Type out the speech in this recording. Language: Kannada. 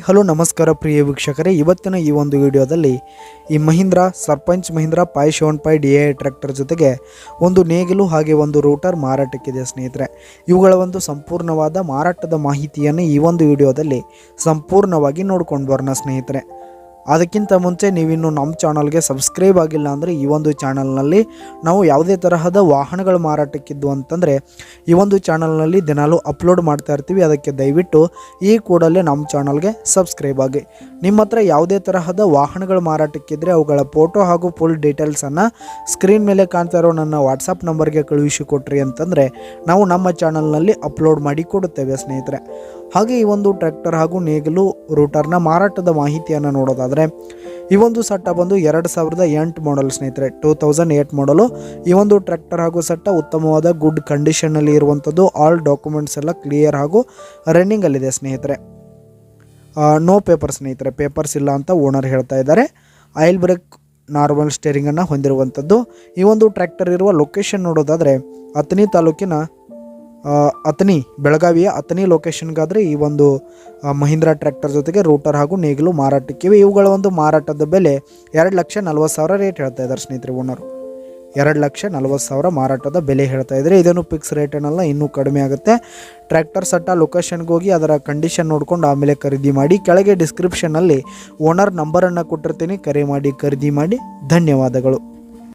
ಹಲೋ ನಮಸ್ಕಾರ ಪ್ರಿಯ ವೀಕ್ಷಕರೇ, ಇವತ್ತಿನ ಈ ಒಂದು ವಿಡಿಯೋದಲ್ಲಿ ಈ ಮಹೀಂದ್ರಾ ಸರ್ಪಂಚ್ ಮಹೀಂದ್ರಾ 575 DI ಟ್ರ್ಯಾಕ್ಟರ್ ಜೊತೆಗೆ ಒಂದು ನೇಗಿಲು ಹಾಗೆ ಒಂದು ರೂಟರ್ ಮಾರಾಟಕ್ಕಿದೆ ಸ್ನೇಹಿತರೆ. ಇವುಗಳ ಒಂದು ಸಂಪೂರ್ಣವಾದ ಮಾರಾಟದ ಮಾಹಿತಿಯನ್ನು ಈ ಒಂದು ವಿಡಿಯೋದಲ್ಲಿ ಸಂಪೂರ್ಣವಾಗಿ ನೋಡ್ಕೊಂಡು ಬರೋಣ ಸ್ನೇಹಿತರೆ. ಅದಕ್ಕಿಂತ ಮುಂಚೆ ನೀವಿನ್ನು ನಮ್ಮ ಚಾನಲ್ಗೆ ಸಬ್ಸ್ಕ್ರೈಬ್ ಆಗಿಲ್ಲ ಅಂದರೆ ಈ ಒಂದು ಚಾನಲ್ನಲ್ಲಿ ನಾವು ಯಾವುದೇ ತರಹದ ವಾಹನಗಳು ಮಾರಾಟಕ್ಕಿದ್ದು ಅಂತಂದರೆ ಈ ಒಂದು ಚಾನಲ್ನಲ್ಲಿ ದಿನಾಲೂ ಅಪ್ಲೋಡ್ ಮಾಡ್ತಾ ಇರ್ತೀವಿ. ಅದಕ್ಕೆ ದಯವಿಟ್ಟು ಈ ಕೂಡಲೇ ನಮ್ಮ ಚಾನಲ್ಗೆ ಸಬ್ಸ್ಕ್ರೈಬ್ ಆಗಿ. ನಿಮ್ಮ ಹತ್ರ ಯಾವುದೇ ತರಹದ ವಾಹನಗಳು ಮಾರಾಟಕ್ಕಿದ್ರೆ ಅವುಗಳ ಫೋಟೋ ಹಾಗೂ ಫುಲ್ ಡೀಟೇಲ್ಸನ್ನು ಸ್ಕ್ರೀನ್ ಮೇಲೆ ಕಾಣ್ತಾ ಇರೋ ನನ್ನ ವಾಟ್ಸಪ್ ನಂಬರ್ಗೆ ಕಳುಹಿಸಿಕೊಟ್ರಿ ಅಂತಂದರೆ ನಾವು ನಮ್ಮ ಚಾನಲ್ನಲ್ಲಿ ಅಪ್ಲೋಡ್ ಮಾಡಿ ಕೊಡುತ್ತೇವೆ ಸ್ನೇಹಿತರೆ. ಹಾಗೆ ಈ ಒಂದು ಟ್ರ್ಯಾಕ್ಟರ್ ಹಾಗೂ ನೇಗಿಲು ರೂಟರ್ನ ಮಾರಾಟದ ಮಾಹಿತಿಯನ್ನು ನೋಡೋದಾದರೆ ಈ ಒಂದು ಸಟ್ಟ ಬಂದು 2008 ಮಾಡಲ್ ಸ್ನೇಹಿತರೆ, 2008 ಮಾಡಲು. ಈ ಒಂದು ಟ್ರ್ಯಾಕ್ಟರ್ ಹಾಗೂ ಸಟ್ಟ ಉತ್ತಮವಾದ ಗುಡ್ ಕಂಡೀಷನ್ನಲ್ಲಿ ಇರುವಂಥದ್ದು. ಆಲ್ ಡಾಕ್ಯುಮೆಂಟ್ಸ್ ಎಲ್ಲ ಕ್ಲಿಯರ್ ಹಾಗೂ ರನ್ನಿಂಗಲ್ಲಿದೆ ಸ್ನೇಹಿತರೆ. ನೋ ಪೇಪರ್ ಸ್ನೇಹಿತರೆ, ಪೇಪರ್ಸ್ ಇಲ್ಲ ಅಂತ ಓನರ್ ಹೇಳ್ತಾ ಇದ್ದಾರೆ. ಆಯಿಲ್ ಬ್ರೇಕ್ ನಾರ್ಮಲ್ ಸ್ಟೇರಿಂಗನ್ನು ಹೊಂದಿರುವಂಥದ್ದು. ಈ ಒಂದು ಟ್ರ್ಯಾಕ್ಟರ್ ಇರುವ ಲೊಕೇಶನ್ ನೋಡೋದಾದರೆ ಅಥಣಿ ತಾಲೂಕಿನ ಅಥಣಿ, ಬೆಳಗಾವಿಯ ಅಥಣಿ ಲೊಕೇಶನ್ಗಾದರೆ ಈ ಒಂದು ಮಹೀಂದ್ರಾ ಟ್ರ್ಯಾಕ್ಟರ್ ಜೊತೆಗೆ ರೂಟರ್ ಹಾಗೂ ನೇಗಿಲು ಮಾರಾಟಕ್ಕಿವೆ. ಇವುಗಳ ಒಂದು ಮಾರಾಟದ ಬೆಲೆ 2,40,000 ರೇಟ್ ಹೇಳ್ತಾ ಇದ್ದಾರೆ ಸ್ನೇಹಿತರೆ ಓನರು. 2,40,000 ಮಾರಾಟದ ಬೆಲೆ ಹೇಳ್ತಾ ಇದ್ದಾರೆ. ಇದನ್ನು ಫಿಕ್ಸ್ ರೇಟ್ ಏನಲ್ಲ, ಇನ್ನೂ ಕಡಿಮೆ ಆಗುತ್ತೆ. ಟ್ರ್ಯಾಕ್ಟರ್ ಸಟ್ಟ ಲೊಕೇಶನ್ಗೆ ಹೋಗಿ ಅದರ ಕಂಡೀಷನ್ ನೋಡ್ಕೊಂಡು ಆಮೇಲೆ ಖರೀದಿ ಮಾಡಿ. ಕೆಳಗೆ ಡಿಸ್ಕ್ರಿಪ್ಷನ್ನಲ್ಲಿ ಓನರ್ ನಂಬರನ್ನು ಕೊಟ್ಟಿರ್ತೀನಿ, ಕರೆ ಮಾಡಿ ಖರೀದಿ ಮಾಡಿ. ಧನ್ಯವಾದಗಳು.